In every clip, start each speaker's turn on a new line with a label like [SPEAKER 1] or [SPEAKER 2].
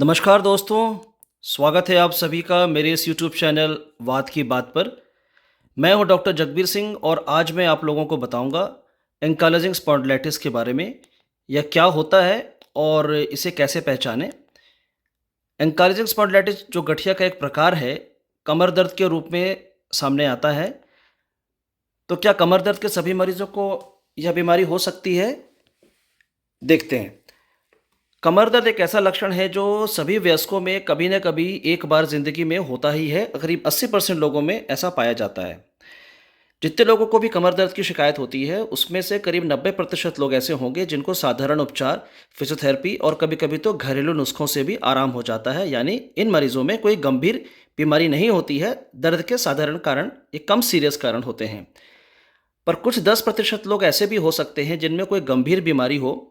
[SPEAKER 1] नमस्कार दोस्तों, स्वागत है आप सभी का मेरे इस यूट्यूब चैनल बात की बात पर। मैं हूं डॉक्टर जगबीर सिंह और आज मैं आप लोगों को बताऊंगा एंकाइलोजिंग स्पॉन्डिलाइटिस के बारे में। यह क्या होता है और इसे कैसे पहचानें। एंकाइलोजिंग स्पॉन्डिलाइटिस जो गठिया का एक प्रकार है, कमर दर्द के रूप में सामने आता है। तो क्या कमर दर्द के सभी मरीजों को यह बीमारी हो सकती है? देखते हैं। कमर दर्द एक ऐसा लक्षण है जो सभी वयस्कों में कभी न कभी एक बार ज़िंदगी में होता ही है। करीब 80% लोगों में ऐसा पाया जाता है। जितने लोगों को भी कमर दर्द की शिकायत होती है, उसमें से करीब 90% लोग ऐसे होंगे जिनको साधारण उपचार, फिजियोथेरेपी और कभी-कभी तो घरेलू नुस्खों से भी आराम हो जाता है। यानी इन मरीजों में कोई गंभीर बीमारी नहीं होती है। दर्द के साधारण कारण, ये कम सीरियस कारण होते हैं। पर कुछ 10% लोग ऐसे भी हो सकते हैं जिनमें कोई गंभीर बीमारी हो,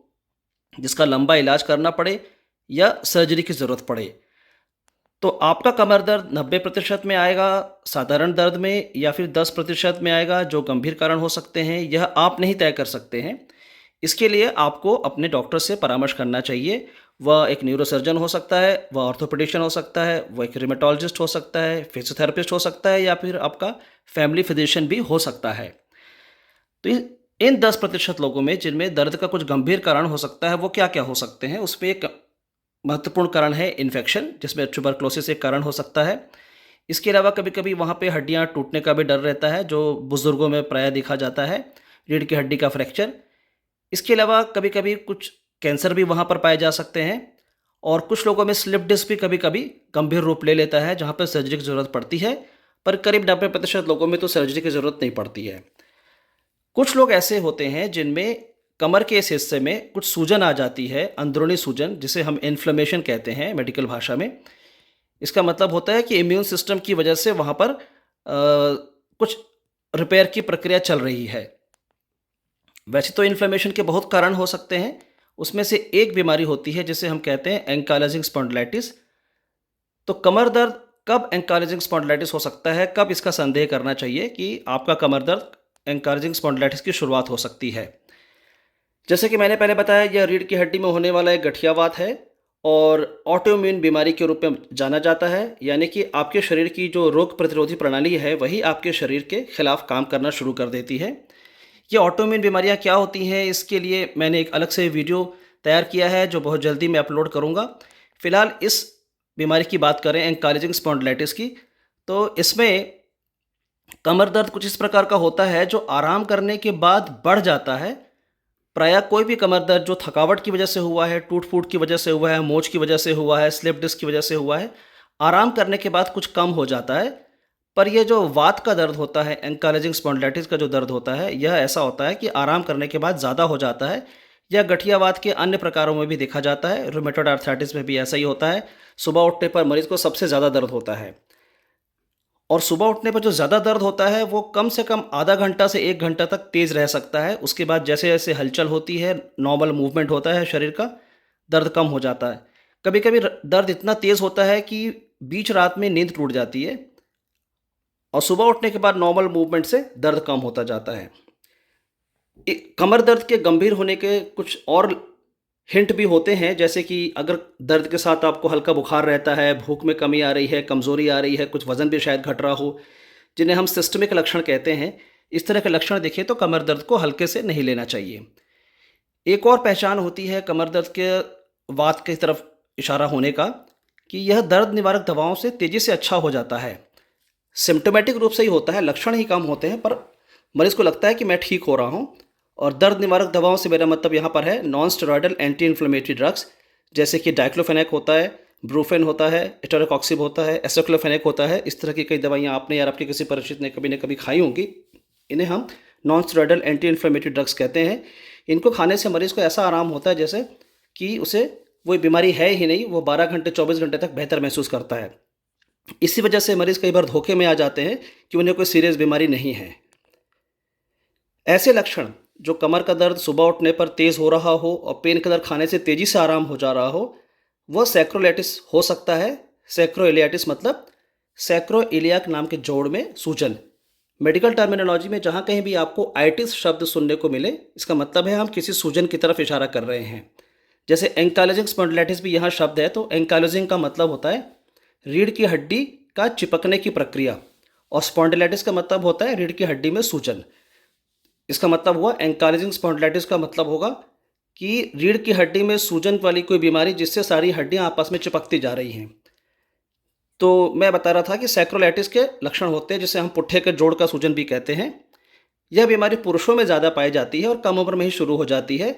[SPEAKER 1] जिसका लंबा इलाज करना पड़े या सर्जरी की ज़रूरत पड़े। तो आपका कमर दर्द 90% में आएगा साधारण दर्द में, या फिर 10% में आएगा जो गंभीर कारण हो सकते हैं, यह आप नहीं तय कर सकते हैं। इसके लिए आपको अपने डॉक्टर से परामर्श करना चाहिए। वह एक न्यूरोसर्जन हो सकता है, वह ऑर्थोपेडिशियन हो सकता है, वह एक रिमेटोलॉजिस्ट हो सकता है, फिजियोथेरेपिस्ट हो सकता है, या फिर आपका फैमिली फिजिशियन भी हो सकता है। तो इन 10% लोगों में जिनमें दर्द का कुछ गंभीर कारण हो सकता है, वो क्या-क्या हो सकते हैं? उसमें एक महत्वपूर्ण कारण है इन्फेक्शन, जिसमें ट्यूबरकुलोसिस एक कारण हो सकता है। इसके अलावा कभी-कभी वहाँ पे हड्डियाँ टूटने का भी डर रहता है, जो बुज़ुर्गों में प्रायः देखा जाता है, रीढ़ की हड्डी का फ्रैक्चर। इसके अलावा कभी-कभी कुछ कैंसर भी वहाँ पर पाए जा सकते हैं, और कुछ लोगों में स्लिप डिस्क भी कभी-कभी गंभीर रूप ले लेता है, जहाँ पे सर्जरी की ज़रूरत पड़ती है, पर करीब 90% लोगों में तो सर्जरी की ज़रूरत नहीं पड़ती है। कुछ लोग ऐसे होते हैं जिनमें कमर के इस हिस्से में कुछ सूजन आ जाती है, अंदरूनी सूजन, जिसे हम इन्फ्लेमेशन कहते हैं मेडिकल भाषा में। इसका मतलब होता है कि इम्यून सिस्टम की वजह से वहाँ पर कुछ रिपेयर की प्रक्रिया चल रही है। वैसे तो इन्फ्लेमेशन के बहुत कारण हो सकते हैं, उसमें से एक बीमारी होती है जिसे हम कहते हैं एंकाइलोजिंग स्पॉन्डिलाइटिस। तो कमर दर्द कब एंकाइलोजिंग स्पॉन्डिलाइटिस हो सकता है, कब इसका संदेह करना चाहिए कि आपका कमर दर्द एंकाइलोजिंग स्पॉन्डिलाइटिस की शुरुआत हो सकती है? जैसे कि मैंने पहले बताया, यह रीढ़ की हड्डी में होने वाला एक गठियावात है और ऑटोइम्यून बीमारी के रूप में जाना जाता है। यानी कि आपके शरीर की जो रोग प्रतिरोधी प्रणाली है, वही आपके शरीर के खिलाफ काम करना शुरू कर देती है। ये ऑटोइम्यून बीमारियां क्या होती हैं, इसके लिए मैंने एक अलग से वीडियो तैयार किया है, जो बहुत जल्दी मैं अपलोड करूँगा। फिलहाल इस बीमारी की बात करें, एंकाइलोजिंग स्पॉन्डिलाइटिस की, तो इसमें कमर दर्द कुछ इस प्रकार का होता है जो आराम करने के बाद बढ़ जाता है। प्रायः कोई भी कमर दर्द जो थकावट की वजह से हुआ है, टूट-फूट की वजह से हुआ है, मोच की वजह से हुआ है, स्लिप डिस्क की वजह से हुआ है, आराम करने के बाद कुछ कम हो जाता है। पर ये जो वात का दर्द होता है, एंकाइलोजिंग स्पॉन्डिलाइटिस का जो दर्द होता है, यह ऐसा होता है कि आराम करने के बाद ज़्यादा हो जाता है। यह गठियावात के अन्य प्रकारों में भी देखा जाता है, रूमेटॉइड आर्थराइटिस में भी ऐसा ही होता है। सुबह उठने पर मरीज़ को सबसे ज़्यादा दर्द होता है, और सुबह उठने पर जो ज़्यादा दर्द होता है, वो कम से कम आधा घंटा से 1 घंटा तक तेज़ रह सकता है। उसके बाद जैसे-जैसे हलचल होती है, नॉर्मल मूवमेंट होता है शरीर का, दर्द कम हो जाता है। कभी-कभी दर्द इतना तेज़ होता है कि बीच रात में नींद टूट जाती है, और सुबह उठने के बाद नॉर्मल मूवमेंट से दर्द कम होता जाता है। कमर दर्द के गंभीर होने के कुछ और हिंट भी होते हैं, जैसे कि अगर दर्द के साथ आपको हल्का बुखार रहता है, भूख में कमी आ रही है, कमज़ोरी आ रही है, कुछ वज़न भी शायद घट रहा हो, जिन्हें हम सिस्टमिक लक्षण कहते हैं, इस तरह के लक्षण दिखे तो कमर दर्द को हल्के से नहीं लेना चाहिए। एक और पहचान होती है कमर दर्द के वात की तरफ इशारा होने का, कि यह दर्द निवारक दवाओं से तेज़ी से अच्छा हो जाता है। सिम्प्टोमेटिक रूप से ही होता है, लक्षण ही कम होते हैं, पर मरीज़ को लगता है कि मैं ठीक हो रहा हूँ। और दर्द निवारक दवाओं से मेरा मतलब यहाँ पर है non steroidal anti inflammatory drugs, जैसे कि डाइक्लोफेनेक होता है, ब्रूफेन होता है, एटोरिकॉक्सिब होता है, एसाइक्लोफेनेक होता है। इस तरह की कई दवाइयाँ आपने या आपके किसी परिचित ने कभी न कभी खाई होंगी। इन्हें हम non steroidal anti inflammatory drugs कहते हैं। इनको खाने से मरीज़ को ऐसा आराम होता है जैसे कि उसे वो बीमारी है ही नहीं, वो 12 घंटे 24 घंटे तक बेहतर महसूस करता है। इसी वजह से मरीज़ कई बार धोखे में आ जाते हैं कि उन्हें कोई सीरियस बीमारी नहीं है। ऐसे लक्षण, जो कमर का दर्द सुबह उठने पर तेज़ हो रहा हो और पेन किलर खाने से तेज़ी से आराम हो जा रहा हो, वह सैक्रोइलिटिस हो सकता है। सैक्रोइलिटिस मतलब सैक्रोइलियाक नाम के जोड़ में सूजन। मेडिकल टर्मिनोलॉजी में जहाँ कहीं भी आपको आइटिस शब्द सुनने को मिले, इसका मतलब है हम किसी सूजन की तरफ इशारा कर रहे हैं। जैसे एंकाइलोजिंग स्पॉन्डिलाइटिस भी यहाँ शब्द है, तो एंकाइलोजिंग का मतलब होता है रीढ़ की हड्डी का चिपकने की प्रक्रिया, और स्पॉन्डिलाइटिस का मतलब होता है रीढ़ की हड्डी में सूजन। इसका मतलब हुआ एंकाइलोजिंग स्पॉन्डिलाइटिस का मतलब होगा कि रीढ़ की हड्डी में सूजन वाली कोई बीमारी जिससे सारी हड्डियां आपस में चिपकती जा रही हैं। तो मैं बता रहा था कि सैक्रोलाइटिस के लक्षण होते हैं, जिसे हम पुट्ठे के जोड़ का सूजन भी कहते हैं। यह बीमारी पुरुषों में ज़्यादा पाई जाती है और कम उम्र में ही शुरू हो जाती है,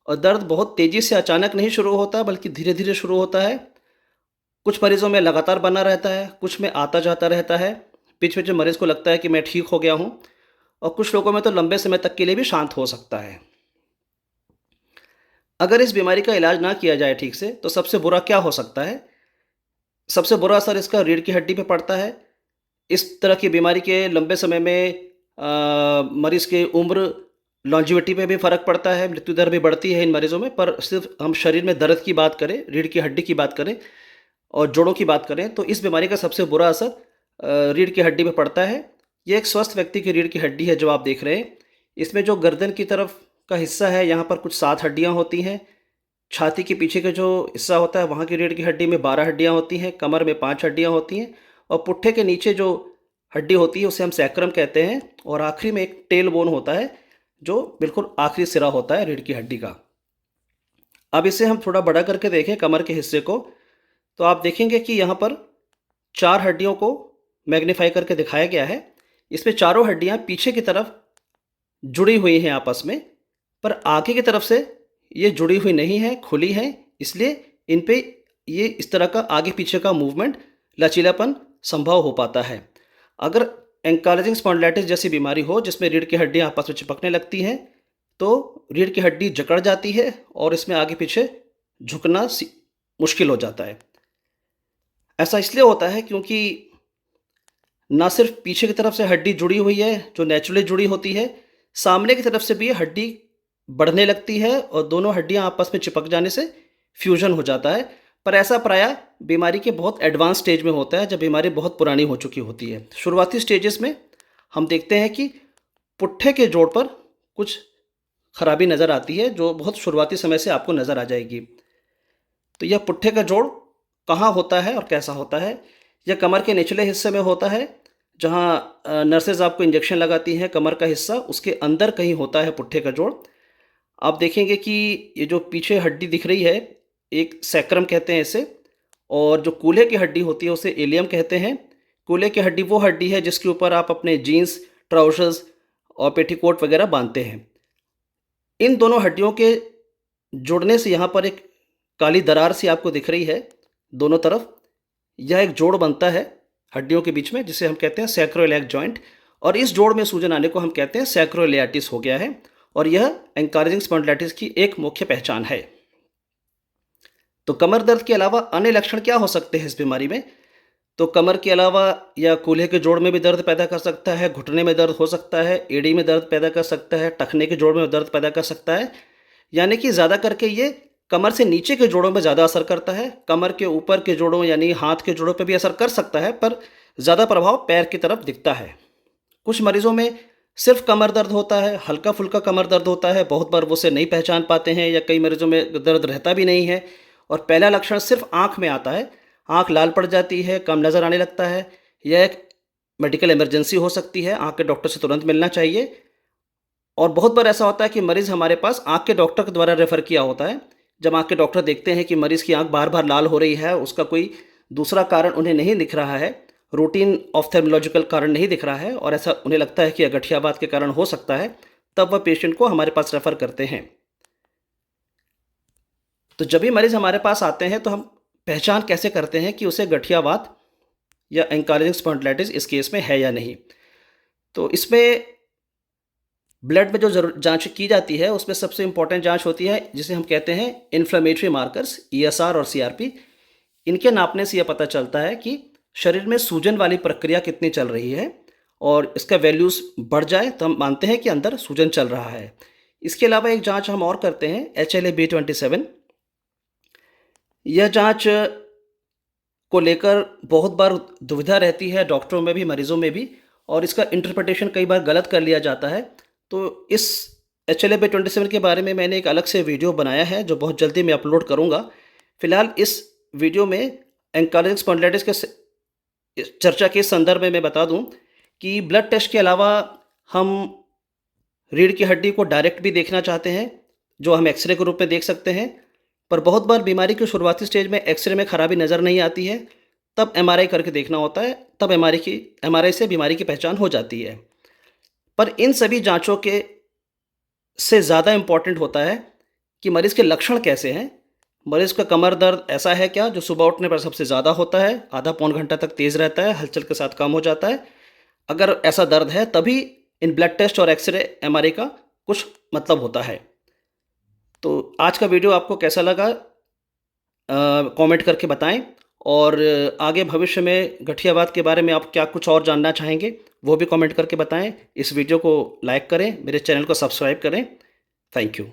[SPEAKER 1] और दर्द बहुत तेज़ी से अचानक नहीं शुरू होता बल्कि धीरे धीरे शुरू होता है। कुछ मरीजों में लगातार बना रहता है, कुछ में आता जाता रहता है, बीच बीच में मरीज को लगता है कि मैं ठीक हो गया हूँ, और कुछ लोगों में तो लंबे समय तक के लिए भी शांत हो सकता है। अगर इस बीमारी का इलाज ना किया जाए ठीक से, तो सबसे बुरा क्या हो सकता है? सबसे बुरा असर इसका रीढ़ की हड्डी पे पड़ता है। इस तरह की बीमारी के लंबे समय में मरीज़ की उम्र, लॉन्जेविटी पे भी फ़र्क पड़ता है, मृत्यु दर भी बढ़ती है इन मरीज़ों में। पर सिर्फ हम शरीर में दर्द की बात करें, रीढ़ की हड्डी की बात करें और जोड़ों की बात करें, तो इस बीमारी का सबसे बुरा असर रीढ़ की हड्डी पे पड़ता है। ये एक स्वस्थ व्यक्ति की रीढ़ की हड्डी है जो आप देख रहे हैं। इसमें जो गर्दन की तरफ का हिस्सा है, यहाँ पर कुछ 7 हड्डियाँ होती हैं। छाती के पीछे का जो हिस्सा होता है, वहाँ की रीढ़ की हड्डी में 12 हड्डियाँ होती हैं। कमर में 5 हड्डियाँ होती हैं, और पुट्ठे के नीचे जो हड्डी होती है उसे हम सैक्रम कहते हैं, और आखिरी में एक टेल बोन होता है जो बिल्कुल आखिरी सिरा होता है रीढ़ की हड्डी का। अब इसे हम थोड़ा बड़ा करके देखें कमर के हिस्से को, तो आप देखेंगे कि यहाँ पर 4 हड्डियों को मैग्नीफाई करके दिखाया गया है। इसमें चारों हड्डियाँ पीछे की तरफ जुड़ी हुई हैं आपस में, पर आगे की तरफ से ये जुड़ी हुई नहीं है, खुली हैं, इसलिए इन पे ये इस तरह का आगे पीछे का मूवमेंट, लचीलापन संभव हो पाता है। अगर एंकाइलोजिंग स्पॉन्डिलाइटिस जैसी बीमारी हो जिसमें रीढ़ की हड्डियाँ आपस में चिपकने लगती हैं, तो रीढ़ की हड्डी जकड़ जाती है और इसमें आगे पीछे झुकना मुश्किल हो जाता है। ऐसा इसलिए होता है क्योंकि ना सिर्फ पीछे की तरफ से हड्डी जुड़ी हुई है जो नेचुरली जुड़ी होती है, सामने की तरफ से भी हड्डी बढ़ने लगती है और दोनों हड्डियां आपस में चिपक जाने से फ्यूजन हो जाता है। पर ऐसा प्रायः बीमारी के बहुत एडवांस स्टेज में होता है, जब बीमारी बहुत पुरानी हो चुकी होती है। शुरुआती स्टेजेस में हम देखते हैं कि पुट्ठे के जोड़ पर कुछ खराबी नज़र आती है, जो बहुत शुरुआती समय से आपको नज़र आ जाएगी। तो यह पुट्ठे का जोड़ कहाँ होता है और कैसा होता है? यह कमर के निचले हिस्से में होता है, जहाँ नर्सेज आपको इंजेक्शन लगाती हैं। कमर का हिस्सा उसके अंदर कहीं होता है पुट्ठे का जोड़। आप देखेंगे कि ये जो पीछे हड्डी दिख रही है, एक सैक्रम कहते हैं इसे, और जो कूल्हे की हड्डी होती है उसे इलियम कहते हैं। कूल्हे की हड्डी वो हड्डी है जिसके ऊपर आप अपने जीन्स, ट्राउजर्स और पेटीकोट वगैरह बांधते हैं। इन दोनों हड्डियों के जुड़ने से यहाँ पर एक काली दरार सी आपको दिख रही है दोनों तरफ। यह एक जोड़ बनता है हड्डियों के बीच में, जिसे हम कहते हैं सैक्रोइलियाक जॉइंट, और इस जोड़ में सूजन आने को हम कहते हैं सैक्रोइलियाटिस हो गया है, और यह एंकाइलोजिंग स्पॉन्डिलाइटिस की एक मुख्य पहचान है। तो कमर दर्द के अलावा अन्य लक्षण क्या हो सकते हैं इस बीमारी में? तो कमर के अलावा या कूल्हे के जोड़ में भी दर्द पैदा कर सकता है, घुटने में दर्द हो सकता है, एड़ी में दर्द पैदा कर सकता है, टखने के जोड़ में दर्द पैदा कर सकता है। यानी कि ज़्यादा करके ये कमर से नीचे के जोड़ों में ज़्यादा असर करता है। कमर के ऊपर के जोड़ों यानी हाथ के जोड़ों पे भी असर कर सकता है, पर ज़्यादा प्रभाव पैर की तरफ दिखता है। कुछ मरीज़ों में सिर्फ कमर दर्द होता है, हल्का फुल्का कमर दर्द होता है, बहुत बार वो उसे नहीं पहचान पाते हैं, या कई मरीज़ों में दर्द रहता भी नहीं है। और पहला लक्षण सिर्फ आँख में आता है, आँख लाल पड़ जाती है, कम नज़र आने लगता है। यह एक मेडिकल इमरजेंसी हो सकती है, आँख के डॉक्टर से तुरंत मिलना चाहिए। और बहुत बार ऐसा होता है कि मरीज़ हमारे पास आँख के डॉक्टर के द्वारा रेफ़र किया होता है। जब आँख के डॉक्टर देखते हैं कि मरीज़ की आँख बार बार लाल हो रही है, उसका कोई दूसरा कारण उन्हें नहीं दिख रहा है, रूटीन ऑफ्थेल्मोलॉजिकल कारण नहीं दिख रहा है, और ऐसा उन्हें लगता है कि यह गठियावात के कारण हो सकता है, तब वह पेशेंट को हमारे पास रेफ़र करते हैं। तो जब भी मरीज़ हमारे पास आते हैं तो हम पहचान कैसे करते हैं कि उसे गठियावात या एंकाइलोजिंग स्पॉन्डिलाइटिस इस केस में है या नहीं? तो इसमें ब्लड में जो जांच की जाती है उसमें सबसे इम्पॉर्टेंट जांच होती है जिसे हम कहते हैं इन्फ्लेमेटरी मार्कर्स, ईएसआर और सीआरपी। इनके नापने से यह पता चलता है कि शरीर में सूजन वाली प्रक्रिया कितनी चल रही है, और इसका वैल्यूज़ बढ़ जाए तो हम मानते हैं कि अंदर सूजन चल रहा है। इसके अलावा एक जांच हम और करते हैं, HLA-B27। यह जांच को लेकर बहुत बार दुविधा रहती है डॉक्टरों में भी, मरीजों में भी, और इसका इंटरप्रिटेशन कई बार गलत कर लिया जाता है। तो इस HLA-B27 के बारे में मैंने एक अलग से वीडियो बनाया है जो बहुत जल्दी मैं अपलोड करूँगा। फ़िलहाल इस वीडियो में एंकाइलोजिंग स्पॉन्डिलाइटिस के इस चर्चा के संदर्भ में मैं बता दूँ कि ब्लड टेस्ट के अलावा हम रीढ़ की हड्डी को डायरेक्ट भी देखना चाहते हैं, जो हम एक्स-रे के रूप में देख सकते हैं। पर बहुत बार बीमारी की शुरुआती स्टेज में एक्स-रे में खराबी नज़र नहीं आती है, तब एमआरआई करके देखना होता है, तब एमआरआई से बीमारी की पहचान हो जाती है। पर इन सभी जाँचों के से ज़्यादा इम्पोर्टेंट होता है कि मरीज़ के लक्षण कैसे हैं? मरीज़ का कमर दर्द ऐसा है क्या जो सुबह उठने पर सबसे ज़्यादा होता है, आधा पौन घंटा तक तेज़ रहता है, हलचल के साथ कम हो जाता है? अगर ऐसा दर्द है तभी इन ब्लड टेस्ट और एक्स-रे, एमआरआई का कुछ मतलब होता है। तो आज का वीडियो आपको कैसा लगा कमेंट करके बताएँ और आगे भविष्य में गठियावात के बारे में आप क्या कुछ और जानना चाहेंगे, वो भी कमेंट करके बताएँ। इस वीडियो को लाइक करें, मेरे चैनल को सब्सक्राइब करें। Thank you.